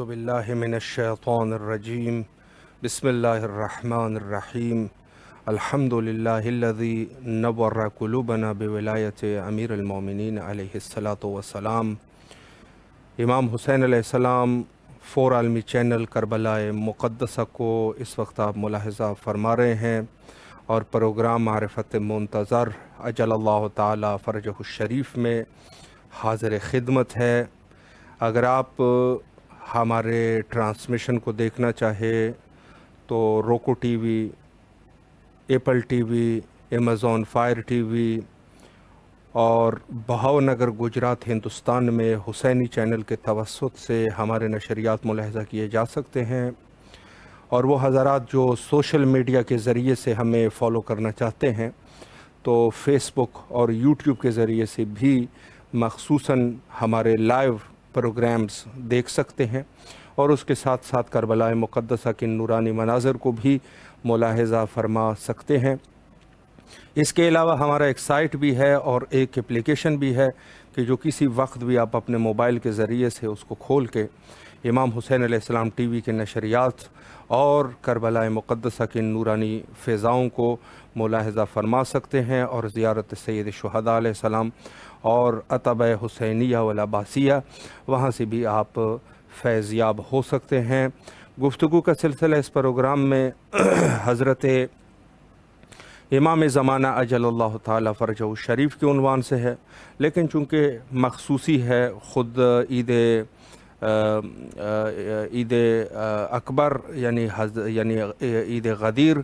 باللہ من الشیطان الرجیم بسم اللہ الرحمن الرحیم الحمد للہ الذی نور قلوبنا بولایت امیر المومنین علیہ الصلاۃ والسلام۔ امام حسین علیہ السلام فور عالمی چینل کربلا مقدسہ کو اس وقت آپ ملاحظہ فرما رہے ہیں اور پروگرام معرفت منتظر اجل اللہ تعالی فرجہ الشریف میں حاضر خدمت ہے۔ اگر آپ ہمارے ٹرانسمیشن کو دیکھنا چاہے تو روکو T V, apple T V, Amazon fire T V اور بہاؤ نگر گجرات ہندوستان میں حسینی چینل کے توسط سے ہمارے نشریات ملاحظہ کیے جا سکتے ہیں۔ اور وہ حضرات جو سوشل میڈیا کے ذریعے سے ہمیں فالو کرنا چاہتے ہیں تو فیس بک اور یوٹیوب کے ذریعے سے بھی مخصوصاً ہمارے لائیو پروگرامز دیکھ سکتے ہیں، اور اس کے ساتھ ساتھ کربلا مقدسہ کے نورانی مناظر کو بھی ملاحظہ فرما سکتے ہیں۔ اس کے علاوہ ہمارا ایک سائٹ بھی ہے اور ایک اپلیکیشن بھی ہے کہ جو کسی وقت بھی آپ اپنے موبائل کے ذریعے سے اس کو کھول کے امام حسین علیہ السلام ٹی وی کے نشریات اور کربلا مقدسہ کے نورانی فضاؤں کو ملاحظہ فرما سکتے ہیں، اور زیارت سید شہداء علیہ السلام اور اتباع حسینیہ والعباسیہ وہاں سے بھی آپ فیض یاب ہو سکتے ہیں۔ گفتگو کا سلسلہ اس پروگرام میں حضرت امام زمانہ اجل اللہ تعالی فرجہ الشریف کے عنوان سے ہے، لیکن چونکہ مخصوصی ہے خود عید اکبر یعنی عید غدیر،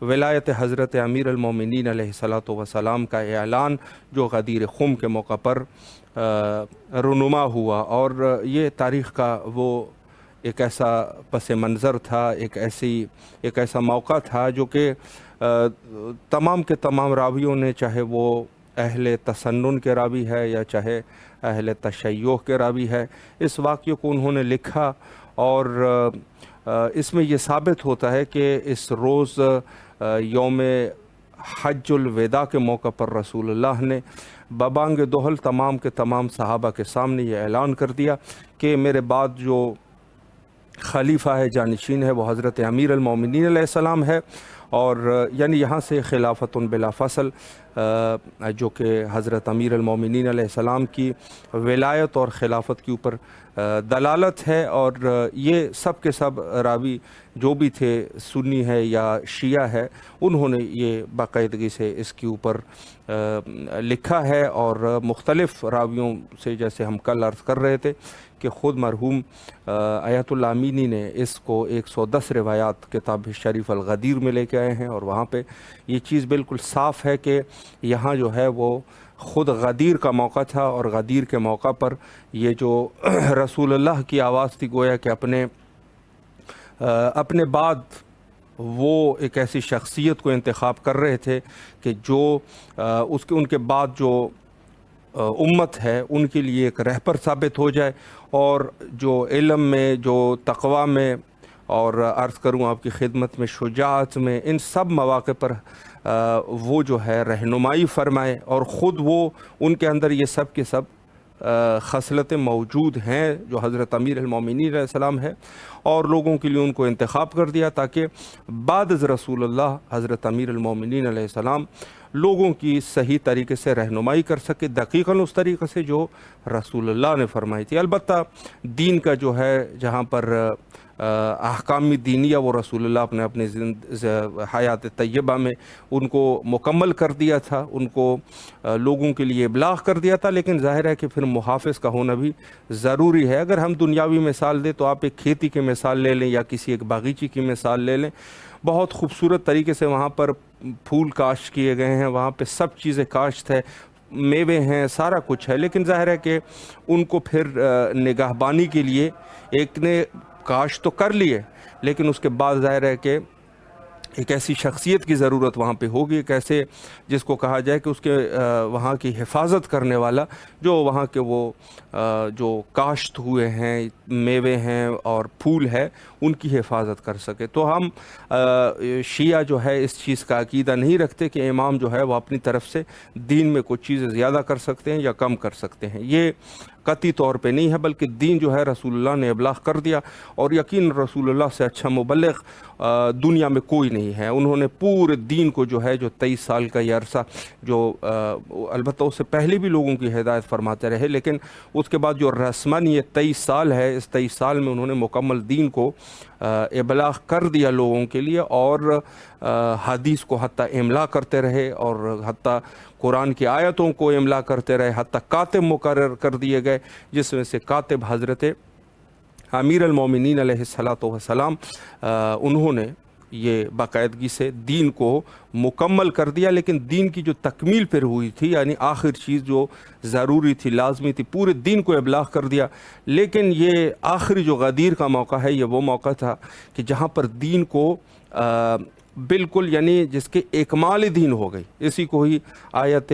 ولایت حضرت امیر المومنین علیہ الصلاۃ والسلام کا اعلان جو غدیر خم کے موقع پر رونما ہوا، اور یہ تاریخ کا وہ ایک ایسا پس منظر تھا، ایک ایسا موقع تھا جو کہ تمام کے تمام راویوں نے، چاہے وہ اہل تسنن کے راوی ہے یا چاہے اہل تشیع کے راوی ہے، اس واقعے کو انہوں نے لکھا، اور اس میں یہ ثابت ہوتا ہے کہ اس روز یوم حج الوداع کے موقع پر رسول اللہ نے ببانگ دہل تمام کے تمام صحابہ کے سامنے یہ اعلان کر دیا کہ میرے بعد جو خلیفہ ہے، جانشین ہے، وہ حضرت امیر المومنین علیہ السلام ہے، اور یعنی یہاں سے خلافت بلا فصل جو کہ حضرت امیر المومنین علیہ السلام کی ولایت اور خلافت کے اوپر دلالت ہے، اور یہ سب کے سب راوی جو بھی تھے، سنی ہے یا شیعہ ہے، انہوں نے یہ باقاعدگی سے اس کے اوپر لکھا ہے، اور مختلف راویوں سے، جیسے ہم کل عرض کر رہے تھے کہ خود مرحوم آیت اللہ امینی نے اس کو 110 روایات کتاب شریف الغدیر میں لے کے آئے ہیں، اور وہاں پہ یہ چیز بالکل صاف ہے کہ یہاں جو ہے وہ خود غدیر کا موقع تھا، اور غدیر کے موقع پر یہ جو رسول اللہ کی آواز تھی، گویا کہ اپنے بعد وہ ایک ایسی شخصیت کو انتخاب کر رہے تھے کہ جو ان کے بعد جو امت ہے ان کے لیے ایک رہبر ثابت ہو جائے، اور جو علم میں، جو تقوی میں، اور عرض کروں آپ کی خدمت میں شجاعت میں، ان سب مواقع پر وہ جو ہے رہنمائی فرمائے، اور خود وہ ان کے اندر یہ سب کے سب خصلتیں موجود ہیں جو حضرت امیر المومنین علیہ السلام ہے، اور لوگوں کے لیے ان کو انتخاب کر دیا تاکہ بعد از رسول اللہ حضرت امیر المومنین علیہ السلام لوگوں کی صحیح طریقے سے رہنمائی کر سکے، دقیقاً اس طریقے سے جو رسول اللہ نے فرمائی تھی۔ البتہ دین کا جو ہے جہاں پر احکام دینیہ وہ رسول اللہ اپنے حیات طیبہ میں ان کو مکمل کر دیا تھا، ان کو لوگوں کے لیے ابلاغ کر دیا تھا، لیکن ظاہر ہے کہ پھر محافظ کا ہونا بھی ضروری ہے۔ اگر ہم دنیاوی مثال دیں تو آپ ایک کھیتی کی مثال لے لیں یا کسی ایک باغیچے کی مثال لے لیں، بہت خوبصورت طریقے سے وہاں پر پھول کاشت کیے گئے ہیں، وہاں پہ سب چیزیں کاشت ہے، میوے ہیں، سارا کچھ ہے، لیکن ظاہر ہے کہ ان کو پھر نگہبانی کے لیے ایک نے کاشت تو کر لیے، لیکن اس کے بعد ظاہر ہے کہ ایک ایسی شخصیت کی ضرورت وہاں پہ ہوگی، ایک ایسے جس کو کہا جائے کہ اس کے وہاں کی حفاظت کرنے والا، جو وہاں کے وہ جو کاشت ہوئے ہیں، میوے ہیں اور پھول ہے، ان کی حفاظت کر سکے۔ تو ہم شیعہ جو ہے اس چیز کا عقیدہ نہیں رکھتے کہ امام جو ہے وہ اپنی طرف سے دین میں کچھ چیزیں زیادہ کر سکتے ہیں یا کم کر سکتے ہیں۔ یہ قطعی طور پہ نہیں ہے، بلکہ دین جو ہے رسول اللہ نے ابلاغ کر دیا، اور یقین رسول اللہ سے اچھا مبلغ دنیا میں کوئی نہیں ہے۔ انہوں نے پورے دین کو جو ہے، جو 23 سال کا یہ عرصہ، جو البتہ اس سے پہلے بھی لوگوں کی ہدایت فرماتے رہے، لیکن اس کے بعد جو رسماً یہ 23 سال ہے، اس 23 سال میں انہوں نے مکمل دین کو ابلاغ کر دیا لوگوں کے لیے، اور حدیث کو حتیٰ املا کرتے رہے، اور حتیٰ قرآن کی آیتوں کو املا کرتے رہے، حتیٰ کاتب مقرر کر دیے گئے، جس میں سے کاتب حضرت امیر المومنین علیہ السلام انہوں نے یہ باقاعدگی سے دین کو مکمل کر دیا۔ لیکن دین کی جو تکمیل پھر ہوئی تھی، یعنی آخر چیز جو ضروری تھی، لازمی تھی، پورے دین کو ابلاغ کر دیا، لیکن یہ آخری جو غدیر کا موقع ہے، یہ وہ موقع تھا کہ جہاں پر دین کو بالکل، یعنی جس کے اکمال دین ہو گئی، اسی کو ہی آیت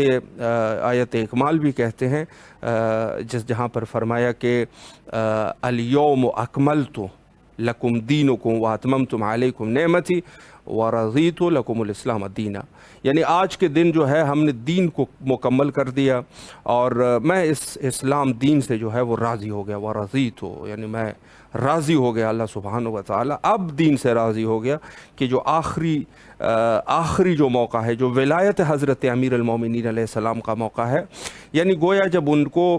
اکمال بھی کہتے ہیں، جہاں پر فرمایا کہ الیوم اکملت لکم دینکم واتممتم علیکم نعمتی ورضیت لکم الاسلام دینا، یعنی آج کے دن جو ہے ہم نے دین کو مکمل کر دیا، اور میں اس اسلام دین سے جو ہے وہ راضی ہو گیا، ورضیت، یعنی میں راضی ہو گیا اللہ سبحانہ و تعالی، اب دین سے راضی ہو گیا کہ جو آخری جو موقع ہے، جو ولایت حضرت امیر المومنین علیہ السلام کا موقع ہے، یعنی گویا جب ان کو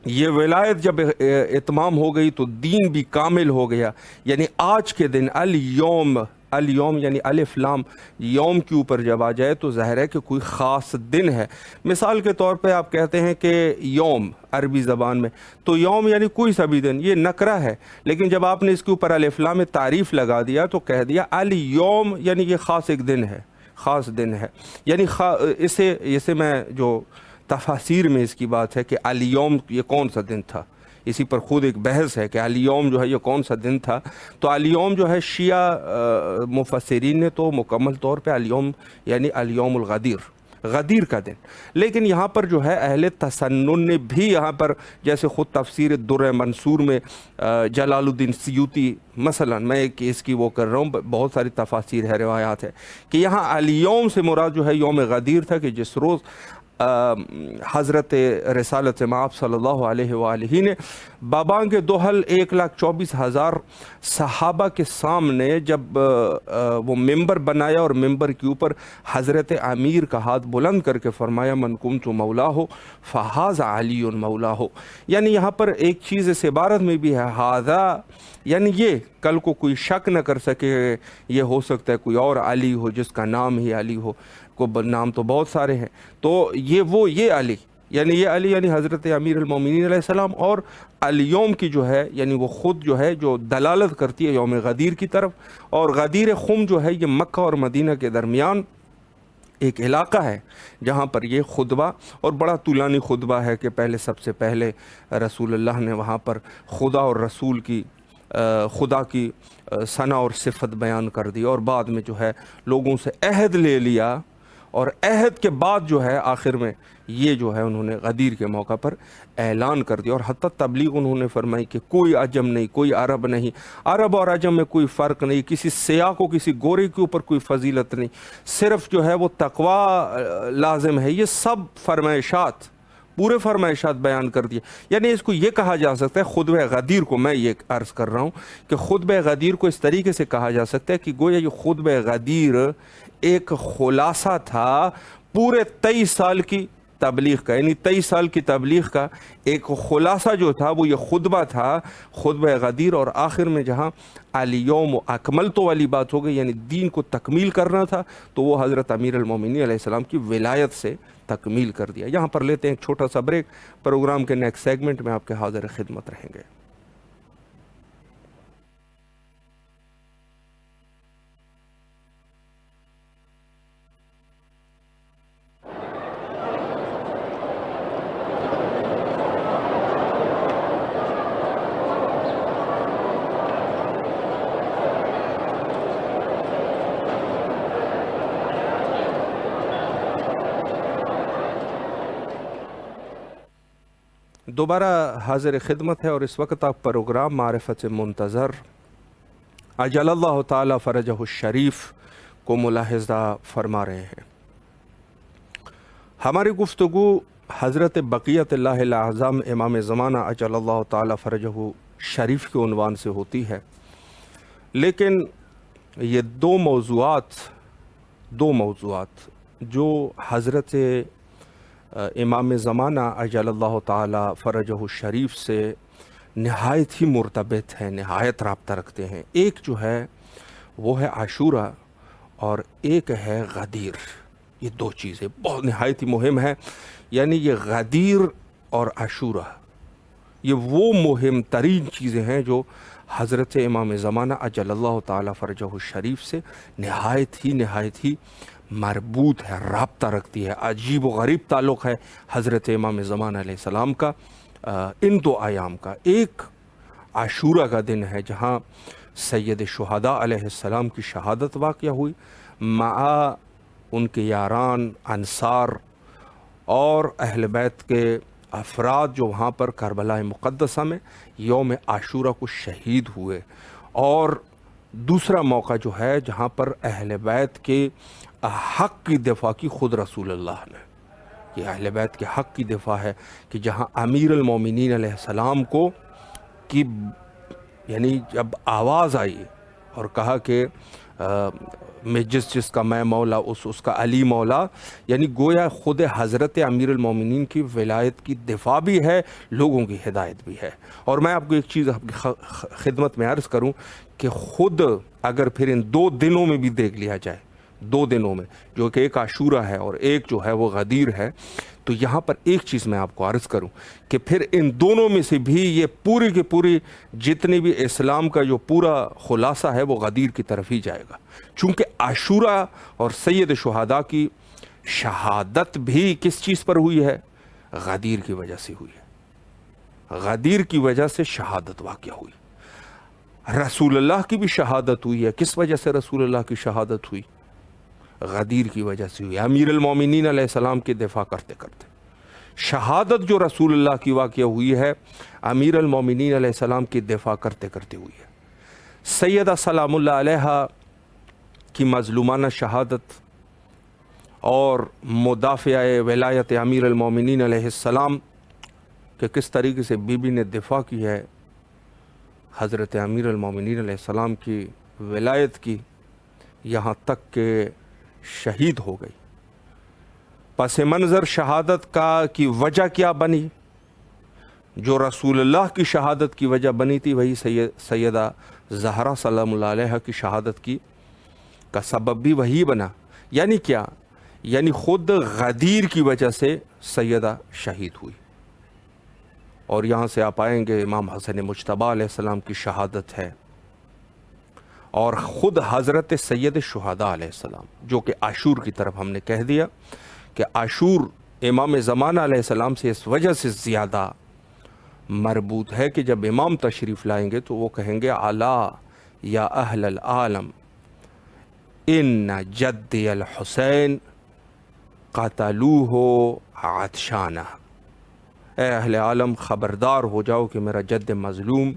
یہ ولایت جب اتمام ہو گئی تو دین بھی کامل ہو گیا، یعنی آج کے دن الیوم یعنی الف لام یوم کے اوپر جب آ جائے تو ظاہر ہے کہ کوئی خاص دن ہے۔ مثال کے طور پہ آپ کہتے ہیں کہ یوم عربی زبان میں، تو یوم یعنی کوئی سا بھی دن، یہ نکرہ ہے، لیکن جب آپ نے اس کے اوپر الف لام تعریف لگا دیا تو کہہ دیا الیوم، یعنی یہ خاص ایک دن ہے، خاص دن ہے، یعنی اسے میں جو تفاسیر میں اس کی بات ہے کہ الیوم یہ کون سا دن تھا، اسی پر خود ایک بحث ہے کہ الیوم جو ہے یہ کون سا دن تھا۔ تو الیوم جو ہے شیعہ مفسرین نے تو مکمل طور پہ الیوم یعنی الیوم الغدیر، غدیر کا دن، لیکن یہاں پر جو ہے اہل تسنن نے بھی یہاں پر، جیسے خود تفسیر در منصور میں جلال الدین سیوطی مثلا، میں ایک اس کی وہ کر رہا ہوں، بہت ساری تفاسیر ہے، روایات ہے کہ یہاں الیوم سے مراد جو ہے یوم غدیر تھا، کہ جس روز حضرت رسالت مآب صلی اللہ علیہ وآلہ نے بابانگ دوحل 1,24,000 صحابہ کے سامنے جب وہ ممبر بنایا، اور ممبر کے اوپر حضرت امیر کا ہاتھ بلند کر کے فرمایا من کنت مولاہ فہذا علی مولاہ، یعنی یہاں پر ایک چیز اس عبارت میں بھی ہے، ہذا یعنی یہ، کل کو کوئی شک نہ کر سکے، یہ ہو سکتا ہے کوئی اور علی ہو جس کا نام ہی علی ہو، کو نام تو بہت سارے ہیں، تو یہ علی، یعنی یہ علی یعنی حضرت امیر المومنین علیہ السلام، اور الیوم کی جو ہے یعنی وہ خود جو ہے جو دلالت کرتی ہے یوم غدیر کی طرف، اور غدیر خم جو ہے یہ مکہ اور مدینہ کے درمیان ایک علاقہ ہے جہاں پر یہ خطبہ، اور بڑا طولانی خطبہ ہے کہ سب سے پہلے رسول اللہ نے وہاں پر خدا اور رسول کی خدا کی ثنا اور صفت بیان کر دی، اور بعد میں جو ہے لوگوں سے عہد لے لیا، اور عہد کے بعد جو ہے آخر میں یہ جو ہے انہوں نے غدیر کے موقع پر اعلان کر دیا، اور حتیٰ تبلیغ انہوں نے فرمائی کہ کوئی عجم نہیں، کوئی عرب نہیں، عرب اور عجم میں کوئی فرق نہیں، کسی سیاہ کو کسی گورے کے اوپر کوئی فضیلت نہیں، صرف جو ہے وہ تقوی لازم ہے، یہ سب فرمائشات، پورے فرمائشات بیان کر دیے۔ یعنی اس کو یہ کہا جا سکتا ہے، خطبہ غدیر کو میں یہ عرض کر رہا ہوں کہ خطبہ غدیر کو اس طریقے سے کہا جا سکتا ہے کہ گویا یہ خطبہ غدیر ایک خلاصہ تھا پورے 23 سال کی تبلیغ کا، یعنی 23 سال کی تبلیغ کا ایک خلاصہ جو تھا وہ یہ خطبہ تھا، خطبہ غدیر، اور آخر میں جہاں الیوم اکملت والی بات ہو گئی، یعنی دین کو تکمیل کرنا تھا، تو وہ حضرت امیر المومنین علیہ السلام کی ولایت سے تکمیل کر دیا۔ یہاں پر لیتے ہیں ایک چھوٹا سا بریک، پروگرام کے نیکسٹ سیگمنٹ میں آپ کے حاضر خدمت رہیں گے۔ دوبارہ حاضر خدمت ہے، اور اس وقت آپ پروگرام معرفت منتظر اجل اللہ تعالی فرجہ الشریف کو ملاحظہ فرما رہے ہیں۔ ہماری گفتگو حضرت بقیت اللہ الاعظم امام زمانہ اجل اللہ تعالی فرجہ شریف کے عنوان سے ہوتی ہے، لیکن یہ دو موضوعات جو حضرت امام زمانہ اجل اللہ تعالی فرجہ شریف سے نہایت ہی مرتبط ہیں، نہایت رابطہ رکھتے ہیں، ایک جو ہے وہ ہے عاشورہ اور ایک ہے غدیر۔ یہ دو چیزیں بہت نہایت ہی مہم ہیں، یعنی یہ غدیر اور عاشورہ یہ وہ مہم ترین چیزیں ہیں جو حضرت امام زمانہ اجل اللہ تعالی فرجہ شریف سے نہایت ہی مربوط ہے، رابطہ رکھتی ہے، عجیب و غریب تعلق ہے حضرت امام زمانہ علیہ السلام کا ان دو ایام کا۔ ایک عاشورہ کا دن ہے جہاں سید شہداء علیہ السلام کی شہادت واقع ہوئی، مع ان کے یاران، انصار اور اہل بیت کے افراد جو وہاں پر کربلا مقدسہ میں یوم عاشورہ کو شہید ہوئے۔ اور دوسرا موقع جو ہے جہاں پر اہل بیت کے حق کی دفاع کی خود رسول اللہ نے، یہ اہل بیت کے حق کی دفاع ہے کہ جہاں امیر المومنین علیہ السلام کو کی یعنی جب آواز آئی اور کہا کہ میں جس کا میں مولا اس کا علی مولا، یعنی گویا خود حضرت امیر المومنین کی ولایت کی دفاع بھی ہے، لوگوں کی ہدایت بھی ہے۔ اور میں آپ کو ایک چیز آپ کی خدمت میں عرض کروں کہ خود اگر پھر ان دو دنوں میں بھی دیکھ لیا جائے، دو دنوں میں جو کہ ایک عاشورہ ہے اور ایک جو ہے وہ غدیر ہے، تو یہاں پر ایک چیز میں آپ کو عرض کروں کہ پھر ان دونوں میں سے بھی یہ پوری کی پوری جتنی بھی اسلام کا جو پورا خلاصہ ہے وہ غدیر کی طرف ہی جائے گا، چونکہ عاشورہ اور سید شہداء کی شہادت بھی کس چیز پر ہوئی ہے؟ غدیر کی وجہ سے ہوئی ہے، غدیر کی وجہ سے شہادت واقع ہوئی۔ رسول اللہ کی بھی شہادت ہوئی ہے، کس وجہ سے رسول اللہ کی شہادت ہوئی؟ غدیر کی وجہ سے ہوئی، امیر المومنین علیہ السلام کی دفاع کرتے کرتے۔ شہادت جو رسول اللہ کی واقع ہوئی ہے امیر المومنین علیہ السلام کی دفاع کرتے کرتے ہوئی ہے۔ سیدہ سلام اللہ علیہا کی مظلومانہ شہادت اور مدافع ولایت امیر المومنین علیہ السلام کہ کس طریقے سے بی بی نے دفاع کی ہے حضرت امیر المومنین علیہ السلام کی ولایت کی، یہاں تک کہ شہید ہو گئی۔ پس منظر شہادت کی وجہ کیا بنی؟ جو رسول اللہ کی شہادت کی وجہ بنی تھی وہی سیدہ زہرا سلام اللہ علیہ کی شہادت کا سبب بھی وہی بنا۔ یعنی کیا؟ یعنی خود غدیر کی وجہ سے سیدہ شہید ہوئی۔ اور یہاں سے آپ آئیں گے امام حسن مجتبیٰ علیہ السلام کی شہادت ہے، اور خود حضرت سید شہداء علیہ السلام جو کہ عاشور کی طرف ہم نے کہہ دیا کہ عاشور امام زمانہ علیہ السلام سے اس وجہ سے زیادہ مربوط ہے کہ جب امام تشریف لائیں گے تو وہ کہیں گے الا یا اہل العالم ان جدی الحسین قتلوہ عطشانہ، اے اہل عالم خبردار ہو جاؤ کہ میرا جد مظلوم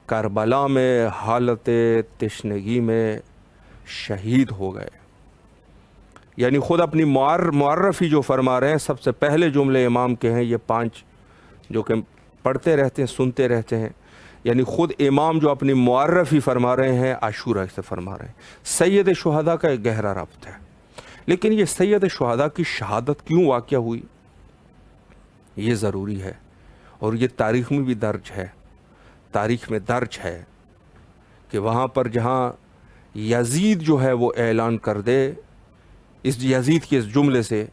کربلا میں حالت تشنگی میں شہید ہو گئے۔ یعنی خود اپنی معرفی جو فرما رہے ہیں، سب سے پہلے جملے امام کے ہیں یہ 5 جو کہ پڑھتے رہتے ہیں، سنتے رہتے ہیں، یعنی خود امام جو اپنی معرفی فرما رہے ہیں عاشورہ سے فرما رہے ہیں۔ سید شہداء کا ایک گہرا ربط ہے، لیکن یہ سید شہداء کی شہادت کیوں واقع ہوئی یہ ضروری ہے، اور یہ تاریخ میں بھی درج ہے، تاریخ میں درج ہے کہ وہاں پر جہاں یزید جو ہے وہ اعلان کر دے، اس یزید کے اس جملے سے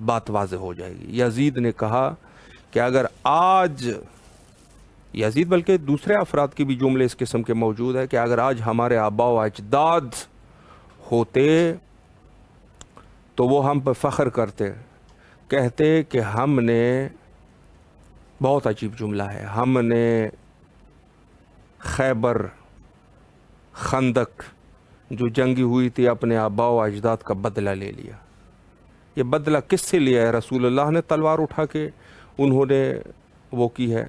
بات واضح ہو جائے گی۔ یزید نے کہا کہ اگر آج یزید بلکہ دوسرے افراد کے بھی جملے اس قسم کے موجود ہے کہ اگر آج ہمارے آباء و اجداد ہوتے تو وہ ہم پہ فخر کرتے، کہتے کہ ہم نے، بہت عجیب جملہ ہے، ہم نے خیبر، خندق جو جنگی ہوئی تھی اپنے آباء و اجداد کا بدلہ لے لیا۔ یہ بدلہ کس سے لیا ہے؟ رسول اللہ نے تلوار اٹھا کے انہوں نے وہ کی ہے،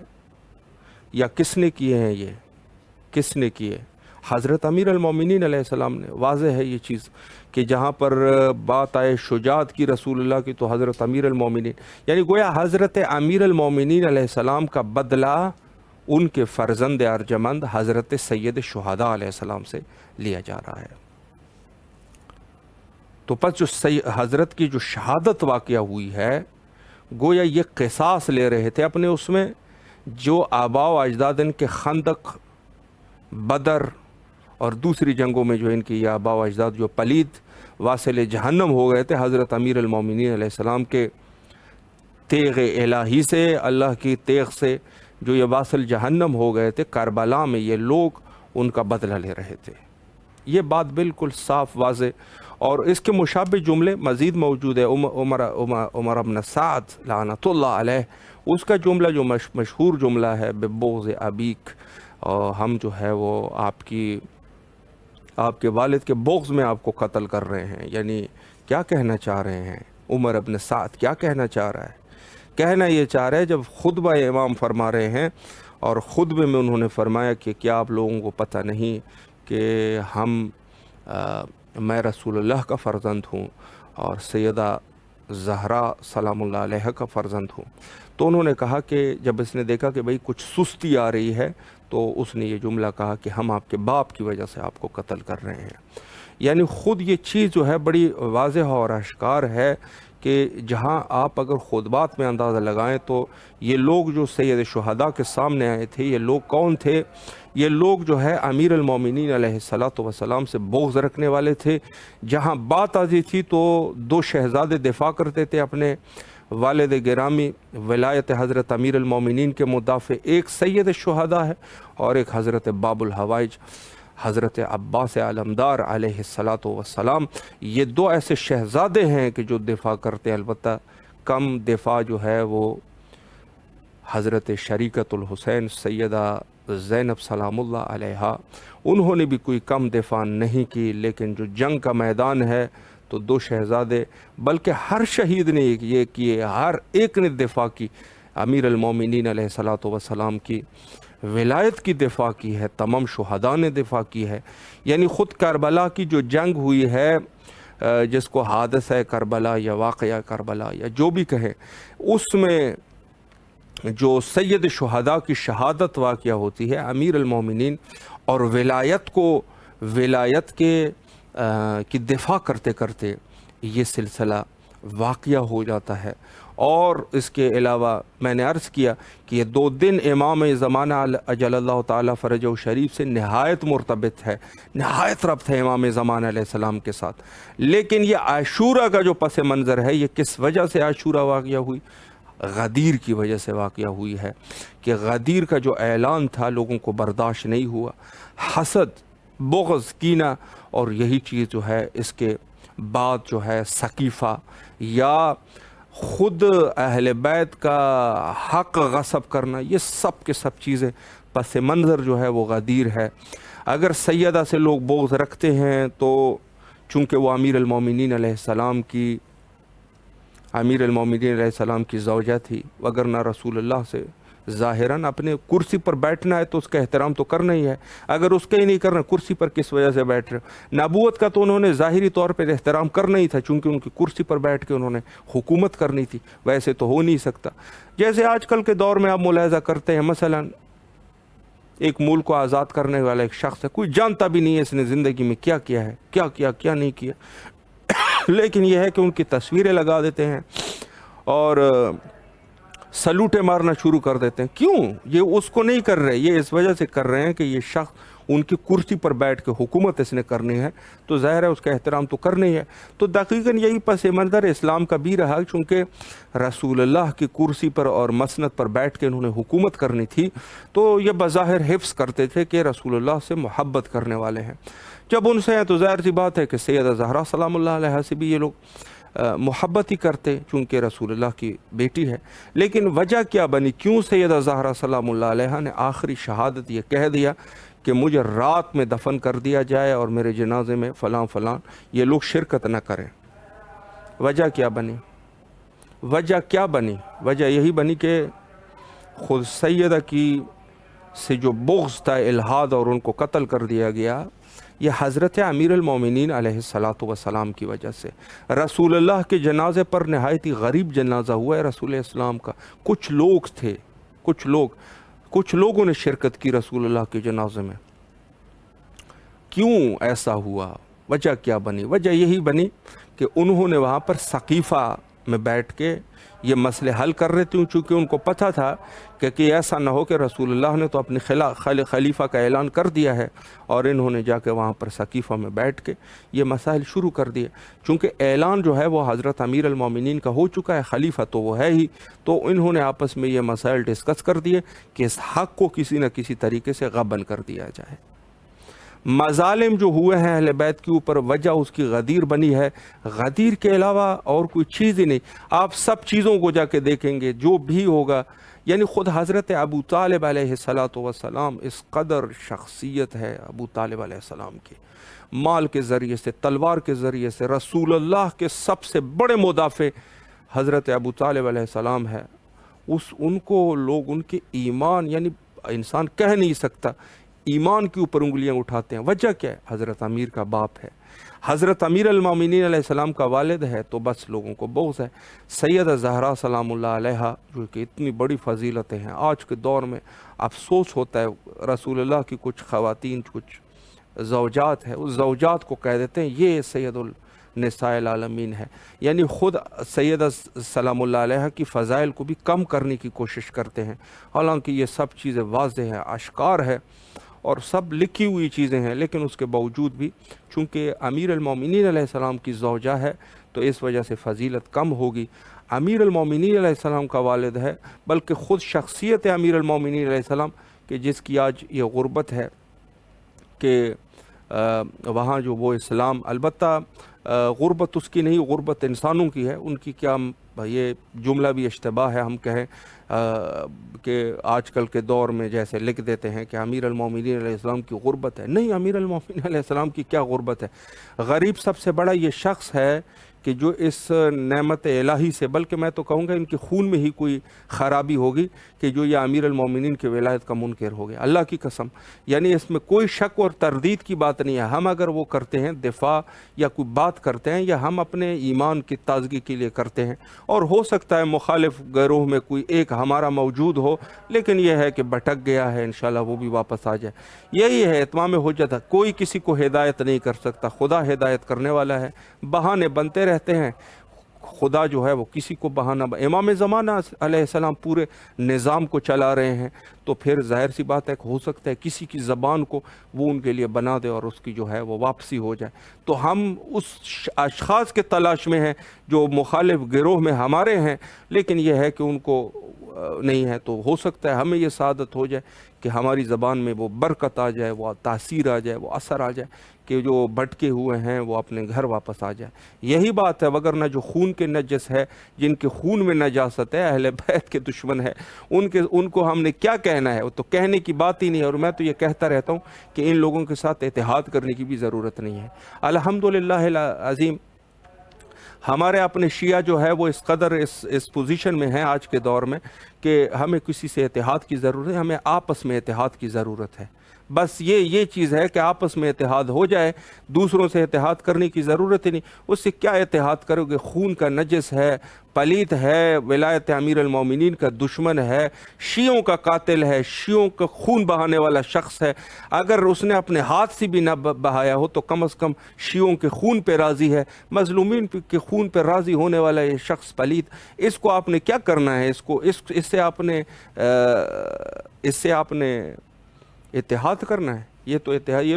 یا کس نے کیے ہیں؟ یہ کس نے کیے؟ حضرت امیر المومنین علیہ السلام نے، واضح ہے یہ چیز کہ جہاں پر بات آئے شجاعت کی رسول اللہ کی تو حضرت امیر المومنین، یعنی گویا حضرت امیر المومنین علیہ السلام کا بدلہ ان کے فرزند ارجمند حضرت سید شہداء علیہ السلام سے لیا جا رہا ہے۔ تو پس جو حضرت کی جو شہادت واقعہ ہوئی ہے، گویا یہ قصاص لے رہے تھے اپنے اس میں، جو آباء و اجداد ان کے خندق، بدر اور دوسری جنگوں میں جو ان کی یہ آباء و اجداد جو پلید واصل جہنم ہو گئے تھے، حضرت امیر المومنین علیہ السلام کے تیغ الہی سے، اللہ کی تیغ سے جو یہ واصل جہنم ہو گئے تھے، کربلا میں یہ لوگ ان کا بدلہ لے رہے تھے۔ یہ بات بالکل صاف واضح، اور اس کے مشابہ جملے مزید موجود ہے۔ عمر بن سعد لعنت اللہ علیہ، اس کا جملہ جو مشہور جملہ ہے، ببغض ابیک، اور ہم جو ہے وہ آپ کے والد کے بغض میں آپ کو قتل کر رہے ہیں۔ یعنی کیا کہنا چاہ رہے ہیں عمر بن سعد؟ کیا کہنا چاہ رہا ہے؟ کہنا یہ چاہ رہے ہیں، جب خطبہ امام فرما رہے ہیں اور خطبے میں انہوں نے فرمایا کہ کیا آپ لوگوں کو پتہ نہیں کہ میں رسول اللہ کا فرزند ہوں اور سیدہ زہرا سلام اللہ علیہ کا فرزند ہوں، تو انہوں نے کہا کہ جب اس نے دیکھا کہ بھئی کچھ سستی آ رہی ہے تو اس نے یہ جملہ کہا کہ ہم آپ کے باپ کی وجہ سے آپ کو قتل کر رہے ہیں۔ یعنی خود یہ چیز جو ہے بڑی واضح اور اشکار ہے کہ جہاں آپ اگر خطبات میں اندازہ لگائیں تو یہ لوگ جو سید شہداء کے سامنے آئے تھے، یہ لوگ کون تھے؟ یہ لوگ جو ہے امیر المومنین علیہ السلام سے بغض رکھنے والے تھے۔ جہاں بات آتی تھی تو دو شہزادے دفاع کرتے تھے اپنے والد گرامی ولایت حضرت امیر المومنین کے مدافع، ایک سید شہداء ہے اور ایک حضرت باب الحوائج حضرت عباس علمدار علیہ السلام۔ یہ دو ایسے شہزادے ہیں کہ جو دفاع کرتے ہیں، البتہ کم دفاع جو ہے وہ حضرت شریکت الحسین سیدہ زینب سلام اللہ علیہا، انہوں نے بھی کوئی کم دفاع نہیں کی۔ لیکن جو جنگ کا میدان ہے تو دو شہزادے، بلکہ ہر شہید نے یہ کیے، ہر ایک نے دفاع کی، امیر المومنین علیہ السلام کی ولایت کی دفاع کی ہے، تمام شہداء نے دفاع کی ہے۔ یعنی خود کربلا کی جو جنگ ہوئی ہے، جس کو حادثہ کربلا یا واقعہ کربلا یا جو بھی کہیں، اس میں جو سید شہداء کی شہادت واقعہ ہوتی ہے، امیر المومنین اور ولایت کی دفاع کرتے کرتے یہ سلسلہ واقعہ ہو جاتا ہے۔ اور اس کے علاوہ میں نے عرض کیا کہ یہ 2 دن امام زمانہ اجل اللہ تعالیٰ فرجہ شریف سے نہایت مرتبط ہے، نہایت ربط ہے امام زمانہ علیہ السلام کے ساتھ۔ لیکن یہ عاشورہ کا جو پس منظر ہے، یہ کس وجہ سے عاشورہ واقعہ ہوئی؟ غدیر کی وجہ سے واقعہ ہوئی ہے، کہ غدیر کا جو اعلان تھا لوگوں کو برداشت نہیں ہوا، حسد، بغض، کینہ، اور یہی چیز جو ہے اس کے بعد جو ہے سقیفہ یا خود اہل بیت کا حق غصب کرنا، یہ سب کے سب چیزیں پس منظر جو ہے وہ غدیر ہے۔ اگر سیدہ سے لوگ بغض رکھتے ہیں تو چونکہ وہ امیر المومنین علیہ السلام کی زوجہ تھی، وگرنہ رسول اللہ سے ظاہراً اپنے کرسی پر بیٹھنا ہے تو اس کا احترام تو کرنا ہی ہے۔ اگر اس کا ہی نہیں کرنا، کرسی پر کس وجہ سے بیٹھ رہے؟ نبوت کا تو انہوں نے ظاہری طور پر احترام کرنا ہی تھا، چونکہ ان کی کرسی پر بیٹھ کے انہوں نے حکومت کرنی تھی، ویسے تو ہو نہیں سکتا۔ جیسے آج کل کے دور میں آپ ملاحظہ کرتے ہیں، مثلاً ایک ملک کو آزاد کرنے والا ایک شخص ہے، کوئی جانتا بھی نہیں ہے اس نے زندگی میں کیا کیا ہے، کیا نہیں کیا، لیکن یہ ہے کہ ان کی تصویریں لگا دیتے ہیں اور سلوٹیں مارنا شروع کر دیتے ہیں۔ کیوں؟ یہ اس کو نہیں کر رہے، یہ اس وجہ سے کر رہے ہیں کہ یہ شخص ان کی کرسی پر بیٹھ کے حکومت اس نے کرنی ہے، تو ظاہر ہے اس کا احترام تو کرنا ہی ہے۔ تو دقیقاً یہی پس منظر اسلام کا بھی رہا، چونکہ رسول اللہ کی کرسی پر اور مسند پر بیٹھ کے انہوں نے حکومت کرنی تھی، تو یہ بظاہر حفظ کرتے تھے کہ رسول اللہ سے محبت کرنے والے ہیں۔ جب ان سے ہیں تو ظاہر سی بات ہے کہ سیدہ زہرا سلام اللہ علیہ سے بھی یہ لوگ محبت ہی کرتے، چونکہ رسول اللہ کی بیٹی ہے۔ لیکن وجہ کیا بنی؟ کیوں سیدہ زہرا سلام اللہ علیہ نے آخری شہادت یہ کہہ دیا کہ مجھے رات میں دفن کر دیا جائے اور میرے جنازے میں فلاں فلاں یہ لوگ شرکت نہ کریں؟ وجہ کیا بنی؟ وجہ یہی بنی کہ خود سیدہ کی سے جو بغض تھا، الحاد، اور ان کو قتل کر دیا گیا، یہ حضرت امیر المومنین علیہ الصلاۃ والسلام کی وجہ سے۔ رسول اللہ کے جنازے پر نہایت ہی غریب جنازہ ہوا ہے رسول اسلام کا۔ کچھ لوگ تھے، کچھ لوگوں نے شرکت کی رسول اللہ کے جنازے میں۔ کیوں ایسا ہوا؟ وجہ کیا بنی؟ وجہ یہی بنی کہ انہوں نے وہاں پر سقیفہ میں بیٹھ کے یہ مسئلے حل کر رہے تھے، چونکہ ان کو پتہ تھا کہ ایسا نہ ہو کہ رسول اللہ نے تو اپنے خلیفہ کا اعلان کر دیا ہے اور انہوں نے جا کے وہاں پر سقیفہ میں بیٹھ کے یہ مسائل شروع کر دیے۔ چونکہ اعلان جو ہے وہ حضرت امیر المومنین کا ہو چکا ہے، خلیفہ تو وہ ہے ہی، تو انہوں نے آپس میں یہ مسائل ڈسکس کر دیے کہ اس حق کو کسی نہ کسی طریقے سے غبن کر دیا جائے۔ مظالم جو ہوئے ہیں اہل بیت کے اوپر، وجہ اس کی غدیر بنی ہے۔ غدیر کے علاوہ اور کوئی چیز ہی نہیں۔ آپ سب چیزوں کو جا کے دیکھیں گے جو بھی ہوگا، یعنی خود حضرت ابو طالب علیہ الصلاۃ والسلام، اس قدر شخصیت ہے ابو طالب علیہ السلام کی، مال کے ذریعے سے، تلوار کے ذریعے سے، رسول اللہ کے سب سے بڑے مدافع حضرت ابو طالب علیہ السلام ہے۔ ان کو لوگ ان کے ایمان، یعنی انسان کہہ نہیں سکتا، ایمان کے اوپر انگلیاں اٹھاتے ہیں۔ وجہ کیا ہے؟ حضرت امیر کا باپ ہے، حضرت امیر المومنین علیہ السلام کا والد ہے، تو بس لوگوں کو بغض ہے۔ سیدہ زہرا سلام اللہ علیہا، جو کہ اتنی بڑی فضیلتیں ہیں، آج کے دور میں افسوس ہوتا ہے رسول اللہ کی کچھ خواتین، کچھ زوجات ہیں، اس زوجات کو کہہ دیتے ہیں یہ سید النساء العالمین ہے، یعنی خود سیدہ سلام اللہ علیہا کی فضائل کو بھی کم کرنے کی کوشش کرتے ہیں، حالانکہ یہ سب چیزیں واضح ہیں، اشکار ہے اور سب لکھی ہوئی چیزیں ہیں، لیکن اس کے باوجود بھی چونکہ امیر المومنین علیہ السلام کی زوجہ ہے تو اس وجہ سے فضیلت کم ہوگی۔ امیر المومنین علیہ السلام کا والد ہے، بلکہ خود شخصیت امیر المومنین علیہ السلام کہ جس کی آج یہ غربت ہے کہ وہاں جو وہ اسلام، البتہ غربت اس کی نہیں، غربت انسانوں کی ہے، ان کی کیا یہ جملہ بھی اشتباہ ہے، ہم کہیں کہ آج کل کے دور میں جیسے لکھ دیتے ہیں کہ امیر المومنین علیہ السلام کی غربت ہے، نہیں، امیر المومنین علیہ السلام کی کیا غربت ہے؟ غریب سب سے بڑا یہ شخص ہے کہ جو اس نعمت الہی سے، بلکہ میں تو کہوں گا ان کے خون میں ہی کوئی خرابی ہوگی کہ جو یہ امیر المومنین کی ولایت کا منکر ہو گیا، اللہ کی قسم، یعنی اس میں کوئی شک اور تردید کی بات نہیں ہے۔ ہم اگر وہ کرتے ہیں دفاع یا کوئی بات کرتے ہیں یا ہم اپنے ایمان کی تازگی کے لیے کرتے ہیں، اور ہو سکتا ہے مخالف گروہ میں کوئی ایک ہمارا موجود ہو، لیکن یہ ہے کہ بھٹک گیا ہے، انشاءاللہ وہ بھی واپس آ جائے، یہی ہے اتمام حجت ہے۔ کوئی کسی کو ہدایت نہیں کر سکتا، خدا ہدایت کرنے والا ہے، بہانے بنتے رہتے ہیں، خدا جو ہے وہ کسی کو بہانہ امام زمانہ علیہ السلام پورے نظام کو چلا رہے ہیں، تو پھر ظاہر سی بات ہے کہ ہو سکتا ہے کسی کی زبان کو وہ ان کے لیے بنا دے اور اس کی جو ہے وہ واپسی ہو جائے۔ تو ہم اس اشخاص کے تلاش میں ہیں جو مخالف گروہ میں ہمارے ہیں، لیکن یہ ہے کہ ان کو نہیں ہے، تو ہو سکتا ہے ہمیں یہ سعادت ہو جائے کہ ہماری زبان میں وہ برکت آ جائے، وہ تاثیر آ جائے، وہ اثر آ جائے کہ جو بھٹکے ہوئے ہیں وہ اپنے گھر واپس آ جائے۔ یہی بات ہے، وگرنہ جو خون کے نجس ہے، جن کے خون میں نجاست ہے، اہل بیت کے دشمن ہے، ان کو ہم نے کیا کہنا ہے؟ وہ تو کہنے کی بات ہی نہیں ہے، اور میں تو یہ کہتا رہتا ہوں کہ ان لوگوں کے ساتھ اتحاد کرنے کی بھی ضرورت نہیں ہے۔ الحمدللہ العظیم، ہمارے اپنے شیعہ جو ہے وہ اس قدر اس پوزیشن میں ہیں آج کے دور میں کہ ہمیں کسی سے اتحاد کی ضرورت ہے، ہمیں آپس میں اتحاد کی ضرورت ہے۔ بس یہ چیز ہے کہ آپس میں اتحاد ہو جائے، دوسروں سے اتحاد کرنے کی ضرورت ہی نہیں۔ اس سے کیا اتحاد کرو گے؟ خون کا نجس ہے، پلیت ہے، ولایت امیر المومنین کا دشمن ہے، شیعوں کا قاتل ہے، شیعوں کا خون بہانے والا شخص ہے۔ اگر اس نے اپنے ہاتھ سے بھی نہ بہایا ہو تو کم از کم شیعوں کے خون پہ راضی ہے، مظلومین کے خون پہ راضی ہونے والا یہ شخص پلیت، اس کو آپ نے کیا کرنا ہے؟ اس سے آپ نے اتحاد کرنا ہے؟ یہ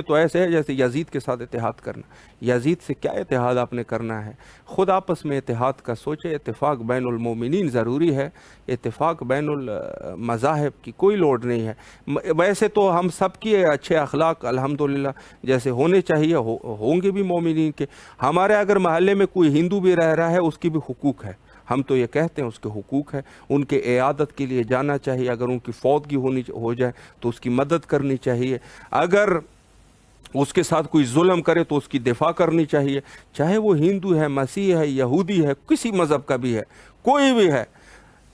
تو ایسے ہے جیسے یزید کے ساتھ اتحاد کرنا۔ یزید سے کیا اتحاد آپ نے کرنا ہے؟ خود آپس میں اتحاد کا سوچے۔ اتفاق بین المومنین ضروری ہے، اتفاق بین المذاہب کی کوئی لوڑ نہیں ہے۔ ویسے تو ہم سب کی اچھے اخلاق الحمدللہ جیسے ہونے چاہیے ہوں گے بھی مومنین کے۔ ہمارے اگر محلے میں کوئی ہندو بھی رہ رہا ہے، اس کی بھی حقوق ہے، ہم تو یہ کہتے ہیں اس کے حقوق ہے، ان کے عیادت کے لیے جانا چاہیے، اگر ان کی فوتگی ہو جائے تو اس کی مدد کرنی چاہیے، اگر اس کے ساتھ کوئی ظلم کرے تو اس کی دفاع کرنی چاہیے، چاہے وہ ہندو ہے، مسیح ہے، یہودی ہے، کسی مذہب کا بھی ہے، کوئی بھی ہے۔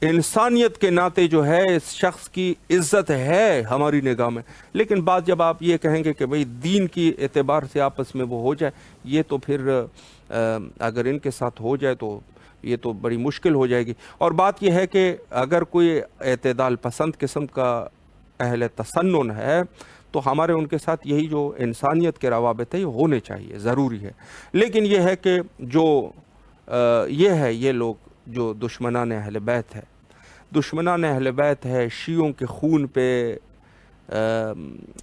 انسانیت کے ناطے جو ہے اس شخص کی عزت ہے ہماری نگاہ میں، لیکن بات جب آپ یہ کہیں گے کہ بھئی دین کی اعتبار سے آپس میں وہ ہو جائے، یہ تو پھر اگر ان کے ساتھ ہو جائے تو یہ تو بڑی مشکل ہو جائے گی۔ اور بات یہ ہے کہ اگر کوئی اعتدال پسند قسم کا اہل تسنن ہے تو ہمارے ان کے ساتھ یہی جو انسانیت کے روابط ہے یہ ہونے چاہیے، ضروری ہے۔ لیکن یہ ہے کہ جو یہ لوگ جو دشمنان اہل بیت ہے، دشمنان اہل بیت ہے، شیعوں کے خون پہ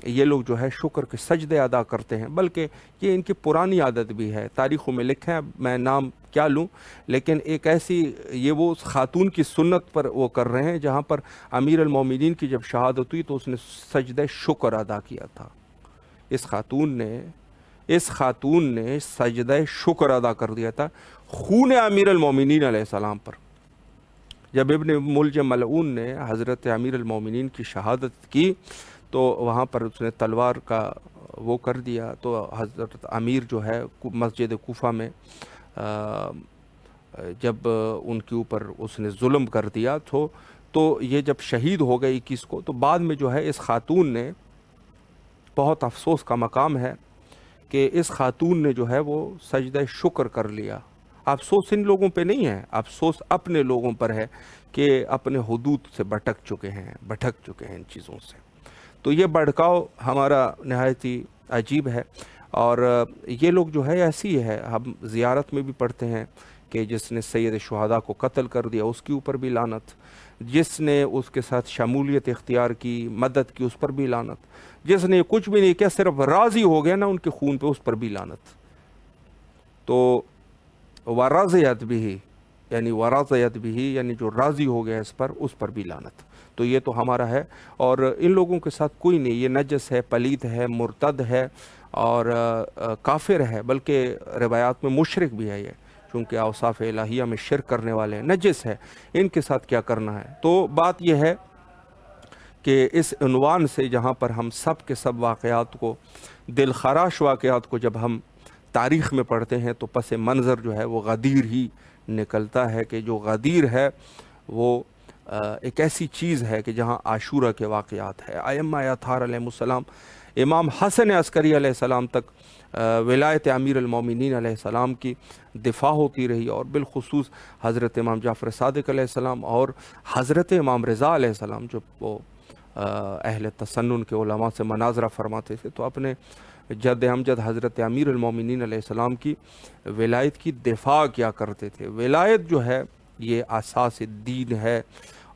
یہ لوگ جو ہے شکر کے سجدے ادا کرتے ہیں، بلکہ یہ ان کی پرانی عادت بھی ہے، تاریخوں میں لکھا ہے، میں نام کیا لوں، لیکن ایک ایسی یہ وہ خاتون کی سنت پر وہ کر رہے ہیں جہاں پر امیر المومنین کی جب شہادت ہوئی تو اس نے سجدہ شکر ادا کیا تھا۔ اس خاتون نے سجدہ شکر ادا کر دیا تھا خون امیر المومنین علیہ السلام پر۔ جب ابن ملجم ملعون نے حضرت امیر المومنین کی شہادت کی تو وہاں پر اس نے تلوار کا وہ کر دیا، تو حضرت امیر جو ہے مسجد کوفہ میں جب ان کے اوپر اس نے ظلم کر دیا تو یہ جب شہید ہو گئی 21 کو، تو بعد میں جو ہے اس خاتون نے، بہت افسوس کا مقام ہے کہ اس خاتون نے جو ہے وہ سجدہ شکر کر لیا۔ افسوس ان لوگوں پہ نہیں ہے، افسوس اپنے لوگوں پر ہے کہ اپنے حدود سے بھٹک چکے ہیں ان چیزوں سے۔ تو یہ بھڑکاؤ ہمارا نہایت ہی عجیب ہے، اور یہ لوگ جو ہے ایسی ہے، ہم زیارت میں بھی پڑھتے ہیں کہ جس نے سید شہداء کو قتل کر دیا اس کے اوپر بھی لعنت، جس نے اس کے ساتھ شمولیت اختیار کی، مدد کی، اس پر بھی لعنت، جس نے کچھ بھی نہیں کیا صرف راضی ہو گیا نا ان کے خون پہ، اس پر بھی لعنت۔ تو ورضیت بھی یعنی جو راضی ہو گیا اس پر بھی لعنت۔ تو یہ تو ہمارا ہے، اور ان لوگوں کے ساتھ کوئی نہیں، یہ نجس ہے، پلید ہے، مرتد ہے اور کافر ہے، بلکہ روایات میں مشرک بھی ہے یہ، چونکہ اوصاف الہیہ میں شرک کرنے والے ہیں، نجس ہے، ان کے ساتھ کیا کرنا ہے۔ تو بات یہ ہے کہ اس عنوان سے جہاں پر ہم سب کے سب واقعات کو، دل خراش واقعات کو جب ہم تاریخ میں پڑھتے ہیں تو پس منظر جو ہے وہ غدیر ہی نکلتا ہے، کہ جو غدیر ہے وہ ایک ایسی چیز ہے کہ جہاں عاشورہ کے واقعات ہے، ائمہ اطہار علیہ السلام، امام حسن عسکری علیہ السلام تک ولایت امیر المومنین علیہ السلام کی دفاع ہوتی رہی، اور بالخصوص حضرت امام جعفر صادق علیہ السلام اور حضرت امام رضا علیہ السلام جو وہ اہل تسنن کے علماء سے مناظرہ فرماتے تھے، تو اپنے جد امجد حضرت امیر المومنین علیہ السلام کی ولایت کی دفاع کیا کرتے تھے۔ ولایت جو ہے یہ اساس دین ہے،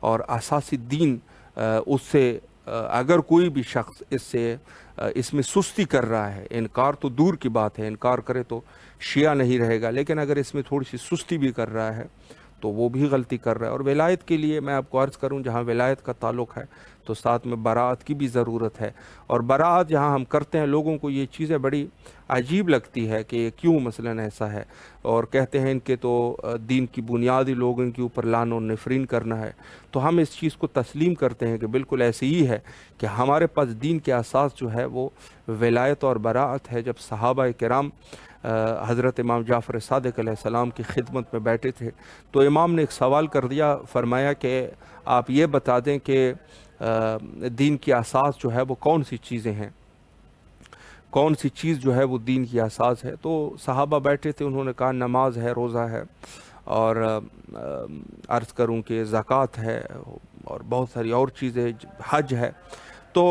اور اساس دین اس سے اگر کوئی بھی شخص اس میں سستی کر رہا ہے، انکار تو دور کی بات ہے، انکار کرے تو شیعہ نہیں رہے گا، لیکن اگر اس میں تھوڑی سی سستی بھی کر رہا ہے تو وہ بھی غلطی کر رہا ہے۔ اور ولایت کے لیے میں آپ کو عرض کروں، جہاں ولایت کا تعلق ہے تو ساتھ میں براءت کی بھی ضرورت ہے، اور براءت جہاں ہم کرتے ہیں لوگوں کو یہ چیزیں بڑی عجیب لگتی ہے کہ کیوں مثلاً ایسا ہے، اور کہتے ہیں ان کے تو دین کی بنیادی لوگوں کے اوپر لعن و نفرین کرنا ہے۔ تو ہم اس چیز کو تسلیم کرتے ہیں کہ بالکل ایسے ہی ہے کہ ہمارے پاس دین کے اساس جو ہے وہ ولایت اور براءت ہے۔ جب صحابہ کرام حضرت امام جعفر صادق علیہ السلام کی خدمت میں بیٹھے تھے تو امام نے ایک سوال کر دیا، فرمایا کہ آپ یہ بتا دیں کہ دین کی اساس جو ہے وہ کون سی چیزیں ہیں، کون سی چیز جو ہے وہ دین کی اساس ہے؟ تو صحابہ بیٹھے تھے، انہوں نے کہا نماز ہے، روزہ ہے، اور عرض کروں کہ زکوٰۃ ہے، اور بہت ساری اور چیزیں، حج ہے۔ تو